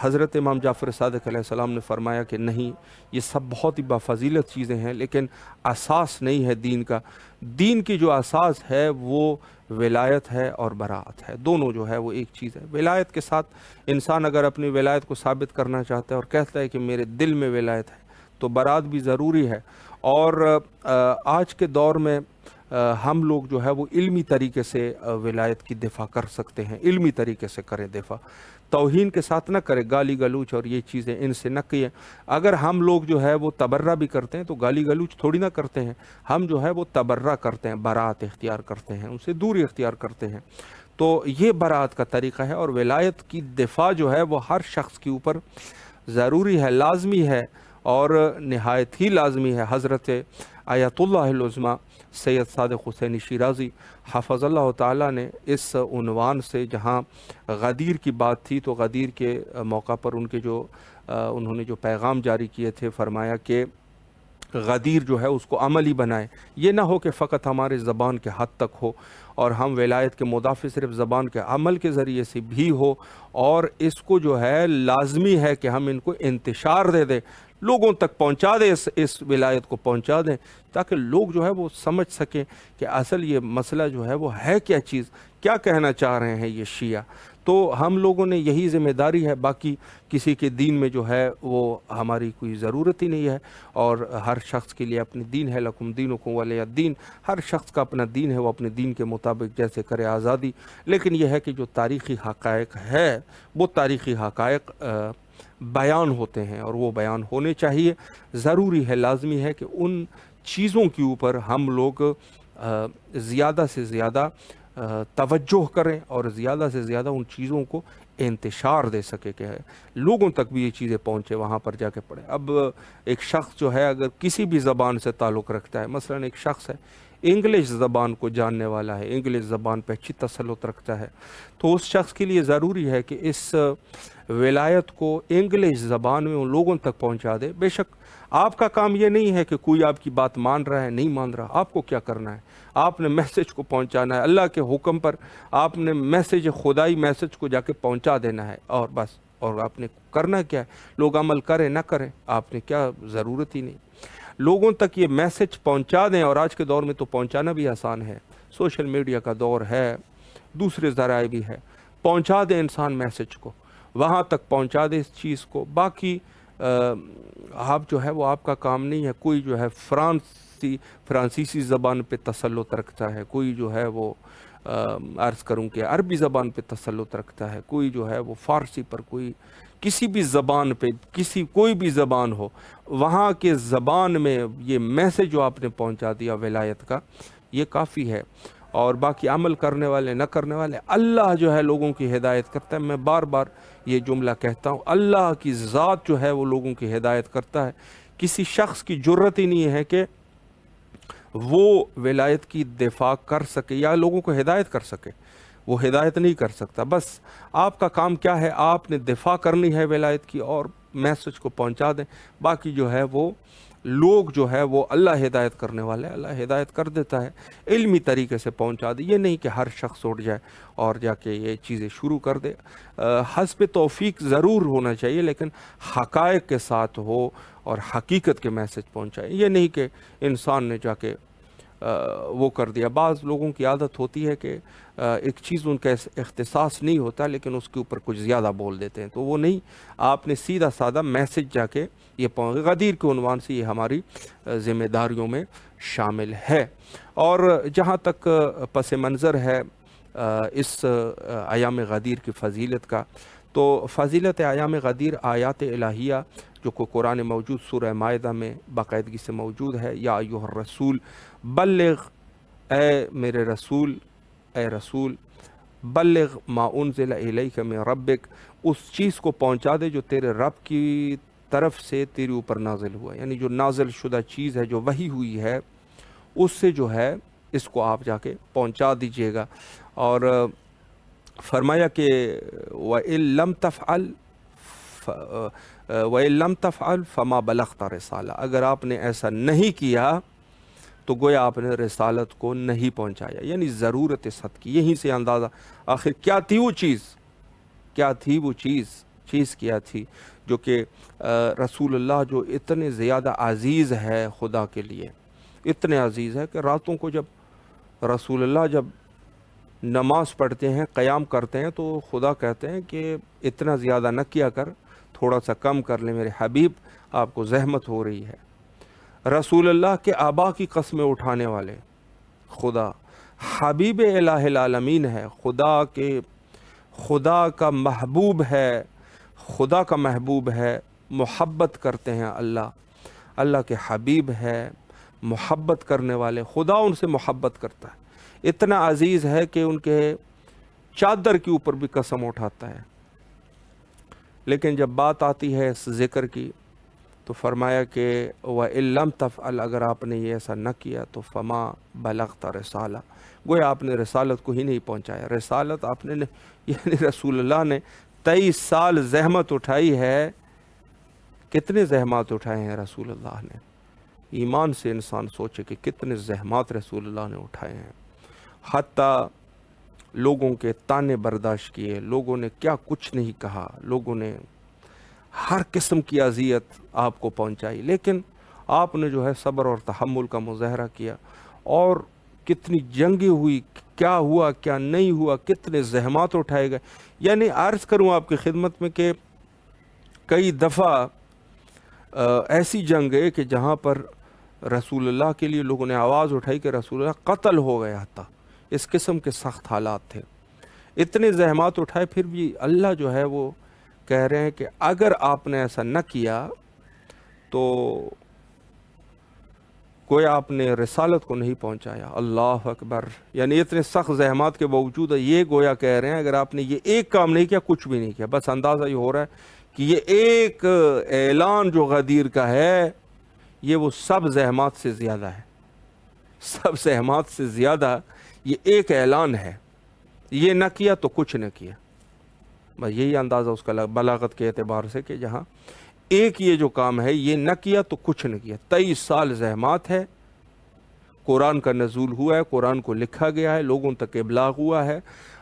حضرت امام جعفر صادق علیہ السلام نے فرمایا کہ نہیں، یہ سب بہت ہی بفضیلت چیزیں ہیں، لیکن اساس نہیں ہے دین کا۔ دین کی جو اساس ہے وہ ولایت ہے اور براءت ہے، دونوں جو ہے وہ ایک چیز ہے۔ ولایت کے ساتھ انسان اگر اپنی ولایت کو ثابت کرنا چاہتا ہے اور کہتا ہے کہ میرے دل میں ولایت ہے، تو براءت بھی ضروری ہے۔ اور آج کے دور میں ہم لوگ جو ہے وہ علمی طریقے سے ولایت کی دفاع کر سکتے ہیں، علمی طریقے سے کریں دفاع، توہین کے ساتھ نہ کریں، گالی گلوچ اور یہ چیزیں ان سے نہ کیے۔ اگر ہم لوگ جو ہے وہ تبرہ بھی کرتے ہیں تو گالی گلوچ تھوڑی نہ کرتے ہیں، ہم جو ہے وہ تبرہ کرتے ہیں، براءت اختیار کرتے ہیں، ان سے دوری اختیار کرتے ہیں۔ تو یہ براءت کا طریقہ ہے، اور ولایت کی دفاع جو ہے وہ ہر شخص کے اوپر ضروری ہے، لازمی ہے، اور نہایت ہی لازمی ہے۔ حضرت آیت اللہ العظمیٰ سید صادق حسینی شیرازی حفظ اللہ تعالیٰ نے اس عنوان سے جہاں غدیر کی بات تھی تو غدیر کے موقع پر انہوں نے جو پیغام جاری کیے تھے، فرمایا کہ غدیر جو ہے اس کو عملی بنائے، یہ نہ ہو کہ فقط ہمارے زبان کے حد تک ہو اور ہم ولایت کے مدافع صرف زبان کے عمل کے ذریعے سے بھی ہو، اور اس کو جو ہے لازمی ہے کہ ہم ان کو انتشار دے دیں، لوگوں تک پہنچا دیں، اس ولایت کو پہنچا دیں، تاکہ لوگ جو ہے وہ سمجھ سکیں کہ اصل یہ مسئلہ جو ہے وہ ہے کیا چیز، کیا کہنا چاہ رہے ہیں یہ شیعہ۔ تو ہم لوگوں نے یہی ذمہ داری ہے، باقی کسی کے دین میں جو ہے وہ ہماری کوئی ضرورت ہی نہیں ہے، اور ہر شخص کے لیے اپنی دین ہے، لکم دینکم ولی الدین، ہر شخص کا اپنا دین ہے، وہ اپنے دین کے مطابق جیسے کرے آزادی۔ لیکن یہ ہے کہ جو تاریخی حقائق ہے وہ تاریخی حقائق بیان ہوتے ہیں اور وہ بیان ہونے چاہیے، ضروری ہے، لازمی ہے کہ ان چیزوں کے اوپر ہم لوگ زیادہ سے زیادہ توجہ کریں اور زیادہ سے زیادہ ان چیزوں کو انتشار دے سکے کہ لوگوں تک بھی یہ چیزیں پہنچے، وہاں پر جا کے پڑھیں۔ اب ایک شخص جو ہے اگر کسی بھی زبان سے تعلق رکھتا ہے، مثلا ایک شخص ہے انگلش زبان کو جاننے والا ہے، انگلش زبان پہ اچھی تسلط رکھتا ہے، تو اس شخص کے لیے ضروری ہے کہ اس ولایت کو انگلش زبان میں ان لوگوں تک پہنچا دے۔ بے شک آپ کا کام یہ نہیں ہے کہ کوئی آپ کی بات مان رہا ہے نہیں مان رہا، آپ کو کیا کرنا ہے، آپ نے میسج کو پہنچانا ہے، اللہ کے حکم پر آپ نے میسج، خدائی میسج کو جا کے پہنچا دینا ہے، اور بس، اور آپ نے کرنا کیا ہے، لوگ عمل کریں نہ کریں آپ نے کیا، ضرورت ہی نہیں، لوگوں تک یہ میسج پہنچا دیں۔ اور آج کے دور میں تو پہنچانا بھی آسان ہے، سوشل میڈیا کا دور ہے، دوسرے ذرائع بھی ہے، پہنچا دیں انسان میسج کو، وہاں تک پہنچا دے اس چیز کو۔ باقی آپ جو ہے وہ آپ کا کام نہیں ہے، کوئی جو ہے فرانسیسی زبان پہ تسلط رکھتا ہے، کوئی جو ہے وہ عرض کروں کہ عربی زبان پہ تسلط رکھتا ہے، کوئی جو ہے وہ فارسی پر، کوئی کسی بھی زبان پہ، کوئی بھی زبان ہو، وہاں کے زبان میں یہ میسج جو آپ نے پہنچا دیا ولایت کا، یہ کافی ہے۔ اور باقی عمل کرنے والے نہ کرنے والے، اللہ جو ہے لوگوں کی ہدایت کرتا ہے۔ میں بار بار یہ جملہ کہتا ہوں، اللہ کی ذات جو ہے وہ لوگوں کی ہدایت کرتا ہے، کسی شخص کی جرت ہی نہیں ہے کہ وہ ولایت کی دفاع کر سکے یا لوگوں کو ہدایت کر سکے، وہ ہدایت نہیں کر سکتا۔ بس آپ کا کام کیا ہے، آپ نے دفاع کرنی ہے ولایت کی اور میسج کو پہنچا دیں، باقی جو ہے وہ لوگ جو ہے وہ اللہ ہدایت کرنے والے، اللہ ہدایت کر دیتا ہے، علمی طریقے سے پہنچا دے، یہ نہیں کہ ہر شخص اٹھ جائے اور جا کے یہ چیزیں شروع کر دے۔ حسب توفیق ضرور ہونا چاہیے، لیکن حقائق کے ساتھ ہو اور حقیقت کے میسج پہنچائے، یہ نہیں کہ انسان نے جا کے وہ کر دیا۔ بعض لوگوں کی عادت ہوتی ہے کہ ایک چیز ان کا اختصاص نہیں ہوتا لیکن اس کے اوپر کچھ زیادہ بول دیتے ہیں، تو وہ نہیں، آپ نے سیدھا سادہ میسج جا کے یہ غدیر کے عنوان سے یہ ہماری ذمہ داریوں میں شامل ہے۔ اور جہاں تک پس منظر ہے اس ایام غدیر کی فضیلت کا، تو فضیلت ایام غدیر آیات الہیہ جو کہ قرآن موجود سورہ مائدہ میں باقاعدگی سے موجود ہے، یا ایھا الرسول بلغ، اے میرے رسول، اے رسول، بلغ ما انزل الیک من ربک، اس چیز کو پہنچا دے جو تیرے رب کی طرف سے تیرے اوپر نازل ہوا، یعنی جو نازل شدہ چیز ہے، جو وحی ہوئی ہے، اس سے جو ہے اس کو آپ جا کے پہنچا دیجئے گا۔ اور فرمایا کہ وَإِن لَمْ تَفْعَلْ فَمَا بَلَغْتَ رِسَالَةَ، اگر آپ نے ایسا نہیں کیا تو گویا آپ نے رسالت کو نہیں پہنچایا، یعنی ضرورت صد کی۔ یہیں سے اندازہ آخر کیا تھی وہ چیز، کیا تھی وہ چیز کیا تھی جو کہ رسول اللہ جو اتنے زیادہ عزیز ہے خدا کے لیے، اتنے عزیز ہے کہ راتوں کو جب رسول اللہ جب نماز پڑھتے ہیں، قیام کرتے ہیں، تو خدا کہتے ہیں کہ اتنا زیادہ نہ کیا کر، تھوڑا سا کم کر لیں میرے حبیب، آپ کو زحمت ہو رہی ہے۔ رسول اللہ کے آبا کی قسمیں اٹھانے والے خدا، حبیب الہ العالمین ہے، خدا کا محبوب ہے، خدا کا محبوب ہے، محبت کرتے ہیں اللہ کے حبیب ہے، محبت کرنے والے، خدا ان سے محبت کرتا ہے، اتنا عزیز ہے کہ ان کے چادر کے اوپر بھی قسم اٹھاتا ہے۔ لیکن جب بات آتی ہے اس ذکر کی تو فرمایا کہ وَإِن لَمْ تَفْعَلْ، اگر آپ نے یہ ایسا نہ کیا تو فَمَا بَلَغْتَ رِسَالَہ، گویا آپ نے رسالت کو ہی نہیں پہنچایا۔ رسالت آپ نے یعنی رسول اللہ نے 23 سال زحمت اٹھائی ہے۔ کتنے زحمات اٹھائے ہیں رسول اللہ نے؟ ایمان سے انسان سوچے کہ کتنے زحمات رسول اللہ نے اٹھائے ہیں، حتیٰ لوگوں کے تانے برداشت کیے، لوگوں نے کیا کچھ نہیں کہا، لوگوں نے ہر قسم کی اذیت آپ کو پہنچائی، لیکن آپ نے جو ہے صبر اور تحمل کا مظاہرہ کیا، اور کتنی جنگیں ہوئی، کیا ہوا کیا نہیں ہوا، کتنے زحمات اٹھائے گئے۔ یعنی عرض کروں آپ کی خدمت میں کہ کئی دفعہ ایسی جنگ ہے کہ جہاں پر رسول اللہ کے لیے لوگوں نے آواز اٹھائی کہ رسول اللہ قتل ہو گیا تھا، اس قسم کے سخت حالات تھے، اتنے زحمات اٹھائے، پھر بھی اللہ جو ہے وہ کہہ رہے ہیں کہ اگر آپ نے ایسا نہ کیا تو کوئی آپ نے رسالت کو نہیں پہنچایا۔ اللہ اکبر، یعنی اتنے سخت زحمات کے باوجود یہ گویا کہہ رہے ہیں اگر آپ نے یہ ایک کام نہیں کیا، کچھ بھی نہیں کیا۔ بس اندازہ یہ ہو رہا ہے کہ یہ ایک اعلان جو غدیر کا ہے یہ وہ سب زحمات سے زیادہ ہے، سب زحمات سے زیادہ یہ ایک اعلان ہے۔ یہ نہ کیا تو کچھ نہ کیا، بس یہی اندازہ اس کا بلاغت کے اعتبار سے کہ جہاں ایک یہ جو کام ہے یہ نہ کیا تو کچھ نہ کیا۔ 23 سال زحمات ہے، قرآن کا نزول ہوا ہے، قرآن کو لکھا گیا ہے، لوگوں تک ابلاغ ہوا ہے،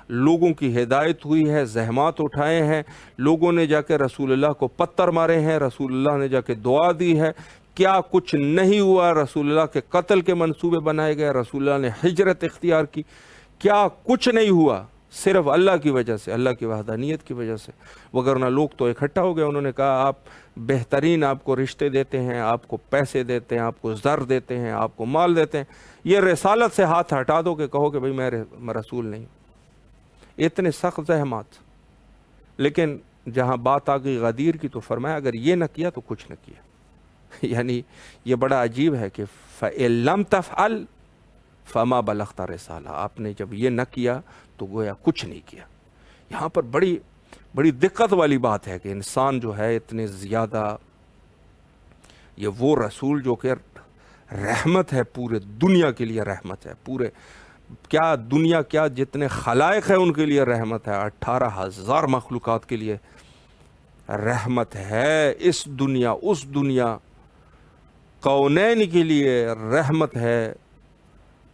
لوگوں کی ہدایت ہوئی ہے، زحمات اٹھائے ہیں، لوگوں نے جا کے رسول اللہ کو پتھر مارے ہیں، رسول اللہ نے جا کے دعا دی ہے، کیا کچھ نہیں ہوا، رسول اللہ کے قتل کے منصوبے بنائے گئے، رسول اللہ نے ہجرت اختیار کی، کیا کچھ نہیں ہوا، صرف اللہ کی وجہ سے، اللہ کی وحدانیت کی وجہ سے۔ وگرنہ لوگ تو اکٹھا ہو گئے، انہوں نے کہا آپ بہترین آپ کو رشتے دیتے ہیں، آپ کو پیسے دیتے ہیں، آپ کو زر دیتے ہیں، آپ کو مال دیتے ہیں، یہ رسالت سے ہاتھ ہٹا دو کہ کہو کہ بھئی میں رسول نہیں۔ اتنے سخت زحمات، لیکن جہاں بات آ گئی غدیر کی تو فرمایا اگر یہ نہ کیا تو کچھ نہ کیا۔ یعنی یہ بڑا عجیب ہے کہ فَإِن لَمْ تَفْعَلْ فَمَا بَلَغْتَ رِسَالَہ، آپ نے جب یہ نہ کیا تو گویا کچھ نہیں کیا۔ یہاں پر بڑی دقت والی بات ہے کہ انسان جو ہے اتنے زیادہ، یہ وہ رسول جو کہ رحمت ہے، پورے دنیا کے لیے رحمت ہے، پورے کیا دنیا کیا جتنے خلائق ہیں ان کے لیے رحمت ہے، 18,000 مخلوقات کے لیے رحمت ہے، اس دنیا اس دنیا کونین کے لیے رحمت ہے۔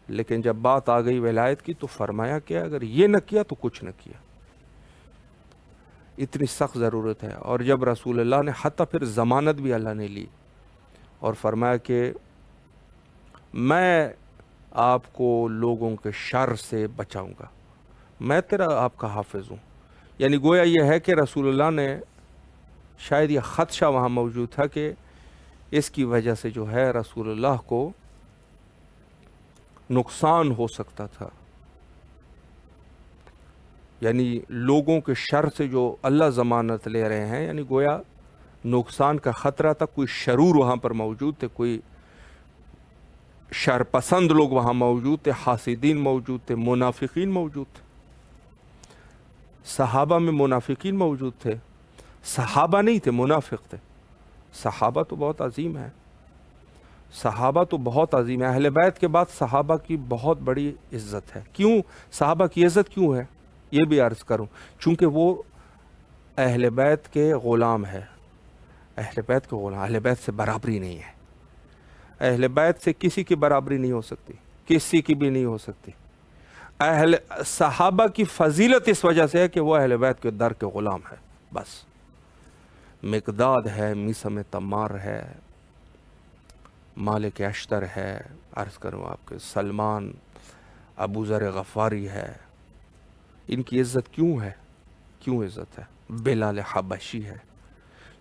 لیکن جب بات آ گئی ولایت کی تو فرمایا کہ اگر یہ نہ کیا تو کچھ نہ کیا، اتنی سخت ضرورت ہے۔ اور جب رسول اللہ نے حتیٰ پھر ضمانت بھی اللہ نے لی اور فرمایا کہ میں آپ کو لوگوں کے شر سے بچاؤں گا، میں تیرا آپ کا حافظ ہوں۔ یعنی گویا یہ ہے کہ رسول اللہ نے شاید یہ خدشہ وہاں موجود تھا کہ اس کی وجہ سے جو ہے رسول اللہ کو نقصان ہو سکتا تھا، یعنی لوگوں کے شر سے جو اللہ ضمانت لے رہے ہیں، یعنی گویا نقصان کا خطرہ تھا، کوئی شرور وہاں پر موجود تھے، کوئی شر پسند لوگ وہاں موجود تھے، حاسدین موجود تھے، منافقین موجود تھے۔ صحابہ میں منافقین موجود تھے، صحابہ نہیں تھے، منافق تھے۔ صحابہ تو بہت عظیم ہے، صحابہ تو بہت عظیم ہے، اہل بیت کے بعد صحابہ کی بہت بڑی عزت ہے۔ کیوں صحابہ کی عزت کیوں ہے یہ بھی عرض کروں، چونکہ وہ اہل بیت کے غلام ہے، اہل بیت کے غلام، اہل بیت سے برابری نہیں ہے، اہل بیت سے کسی کی برابری نہیں ہو سکتی، کسی کی بھی نہیں ہو سکتی۔ صحابہ کی فضیلت اس وجہ سے ہے کہ وہ اہل بیت کے در کے غلام ہے، بس۔ مقداد ہے، میثم تمار ہے، مالک اشتر ہے، عرض کروں آپ کے سلمان، ابو ذر غفاری ہے، ان کی عزت کیوں ہے؟ کیوں عزت ہے؟ بلال حبشی ہے،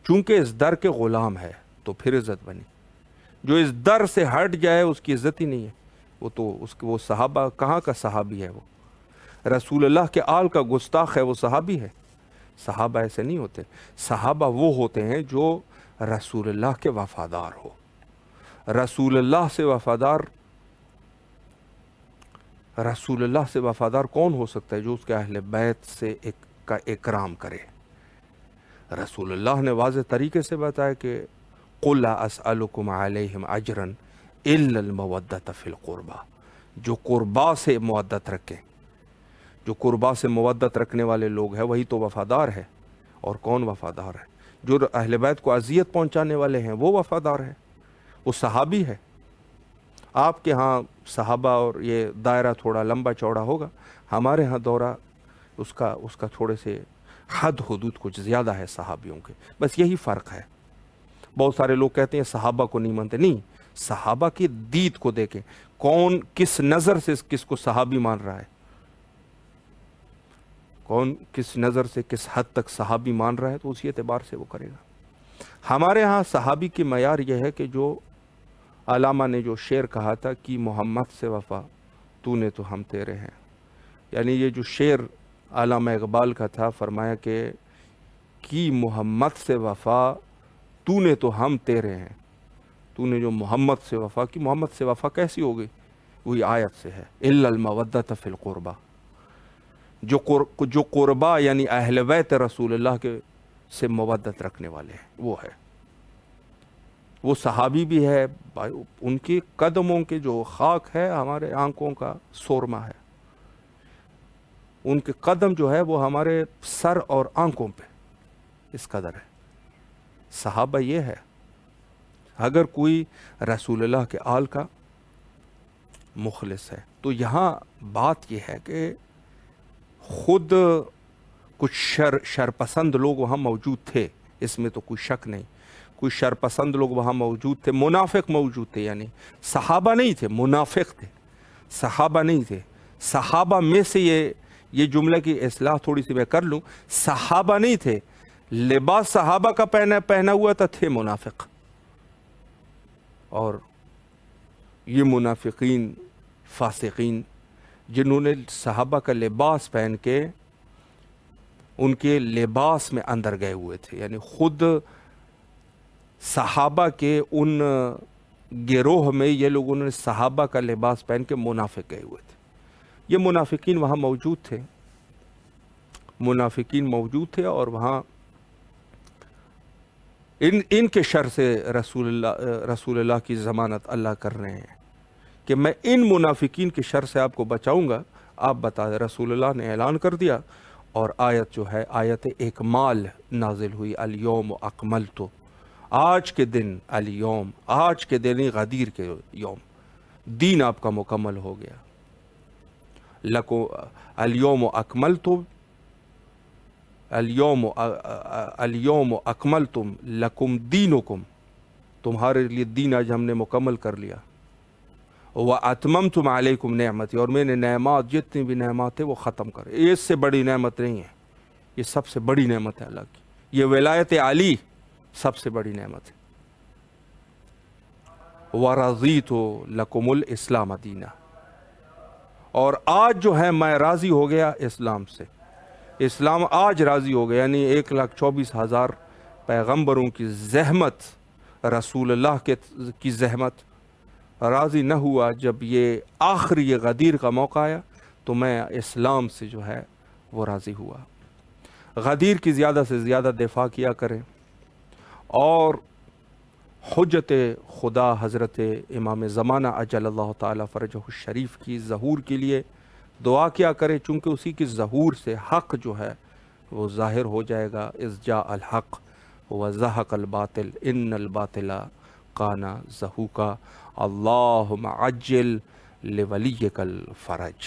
چونکہ اس در کے غلام ہے تو پھر عزت بنی۔ جو اس در سے ہٹ جائے اس کی عزت ہی نہیں ہے، وہ تو وہ صحابہ کہاں کا صحابی ہے؟ وہ رسول اللہ کے آل کا گستاخ ہے، وہ صحابی ہے؟ صحابہ ایسے نہیں ہوتے، صحابہ وہ ہوتے ہیں جو رسول اللہ کے وفادار ہو۔ رسول اللہ سے وفادار، رسول اللہ سے وفادار کون ہو سکتا ہے؟ جو اس کے اہل بیت سے کا اکرام کرے۔ رسول اللہ نے واضح طریقے سے بتایا کہ قل لا اسألکم علیہم اجرا الا المودۃ فی القربہ، جو قربا سے مودت رکھیں، جو قربا سے مودت رکھنے والے لوگ ہیں وہی تو وفادار ہے، اور کون وفادار ہے؟ جو اہل بیت کو اذیت پہنچانے والے ہیں وہ وفادار ہے، وہ صحابی ہے۔ آپ کے ہاں صحابہ اور یہ دائرہ تھوڑا لمبا چوڑا ہوگا، ہمارے ہاں دورہ اس کا تھوڑے سے حد حدود کچھ زیادہ ہے صحابیوں کے، بس یہی فرق ہے۔ بہت سارے لوگ کہتے ہیں صحابہ کو نہیں مانتے، نہیں، صحابہ کی دید کو دیکھیں، کون کس نظر سے کس کو صحابی مان رہا ہے، کون کس نظر سے کس حد تک صحابی مان رہا ہے، تو اسی اعتبار سے وہ کرے گا۔ ہمارے ہاں صحابی کی معیار یہ ہے کہ جو علامہ نے جو شعر کہا تھا کہ محمد سے وفا تو نے تو ہم تیرے ہیں، یعنی یہ جو شعر علامہ اقبال کا تھا، فرمایا کہ محمد سے وفا تو نے تو ہم تیرے ہیں، تو نے جو محمد سے وفا کی، محمد سے وفا کیسی ہوگی؟ وہی آیت سے ہے، الا المودۃ فی القربہ، جو قربا یعنی اہل بیت رسول اللہ کے سے مودت رکھنے والے ہیں وہ ہے، وہ صحابی بھی ہے، ان کے قدموں کے جو خاک ہے ہمارے آنکھوں کا سورما ہے، ان کے قدم جو ہے وہ ہمارے سر اور آنکھوں پہ اس قدر ہے۔ صحابہ یہ ہے، اگر کوئی رسول اللہ کے آل کا مخلص ہے تو یہاں بات یہ ہے کہ خود کچھ شرپسند لوگ وہاں موجود تھے، اس میں تو کوئی شک نہیں، کوئی شرپسند لوگ وہاں موجود تھے، منافق موجود تھے، یعنی صحابہ نہیں تھے، منافق تھے، صحابہ نہیں تھے۔ صحابہ میں سے یہ جملہ کی اصلاح تھوڑی سی میں کر لوں، صحابہ نہیں تھے، لباس صحابہ کا پہنا ہوا تھے منافق، اور یہ منافقین فاسقین جنہوں نے صحابہ کا لباس پہن کے ان کے لباس میں اندر گئے ہوئے تھے، یعنی خود صحابہ کے ان گروہ میں یہ لوگوں نے صحابہ کا لباس پہن کے منافق گئے ہوئے تھے۔ یہ منافقین وہاں موجود تھے، منافقین موجود تھے، اور وہاں ان کے شر سے رسول اللہ کی ضمانت اللہ کر رہے ہیں کہ میں ان منافقین کے شر سے آپ کو بچاؤں گا۔ آپ بتا دیں، رسول اللہ نے اعلان کر دیا، اور آیت جو ہے آیت اکمال نازل ہوئی، الیوم اکملت، آج کے دن، الیوم آج کے دن، غدیر کے یوم، دین آپ کا مکمل ہو گیا، لکو الیوم اکملت، الیوم اکملتم لکم دینکم، تمہارے لیے دین آج ہم نے مکمل کر لیا، وَأَتْمَمْتُمْ عَلَيْكُمْ نعمتی، اور میں نے نعمات جتنی بھی نعمات ہے وہ ختم کر، اس سے بڑی نعمت نہیں ہے، یہ سب سے بڑی نعمت ہے اللہ کی، یہ ولایت علی سب سے بڑی نعمت ہے۔ وَرَضِيتُ لَكُمُ الْإِسْلَامَ دِينًا، اور آج جو ہے میں راضی ہو گیا اسلام سے، اسلام آج راضی ہو گیا، یعنی 1,24,000 پیغمبروں کی زحمت، رسول اللہ کی زحمت راضی نہ ہوا، جب یہ آخری یہ غدیر کا موقع آیا تو میں اسلام سے جو ہے وہ راضی ہوا۔ غدیر کی زیادہ سے زیادہ دفاع کیا کریں، اور حجت خدا حضرت امام زمانہ اجل اللہ تعالیٰ فرجہ الشریف کی ظہور کے لیے دعا کیا کرے، چونکہ اسی کی ظہور سے حق جو ہے وہ ظاہر ہو جائے گا۔ اذ جاء الحق وزہق الباطل ان الباطل کان زہوقا، اللہم عجل لولیک الفرج۔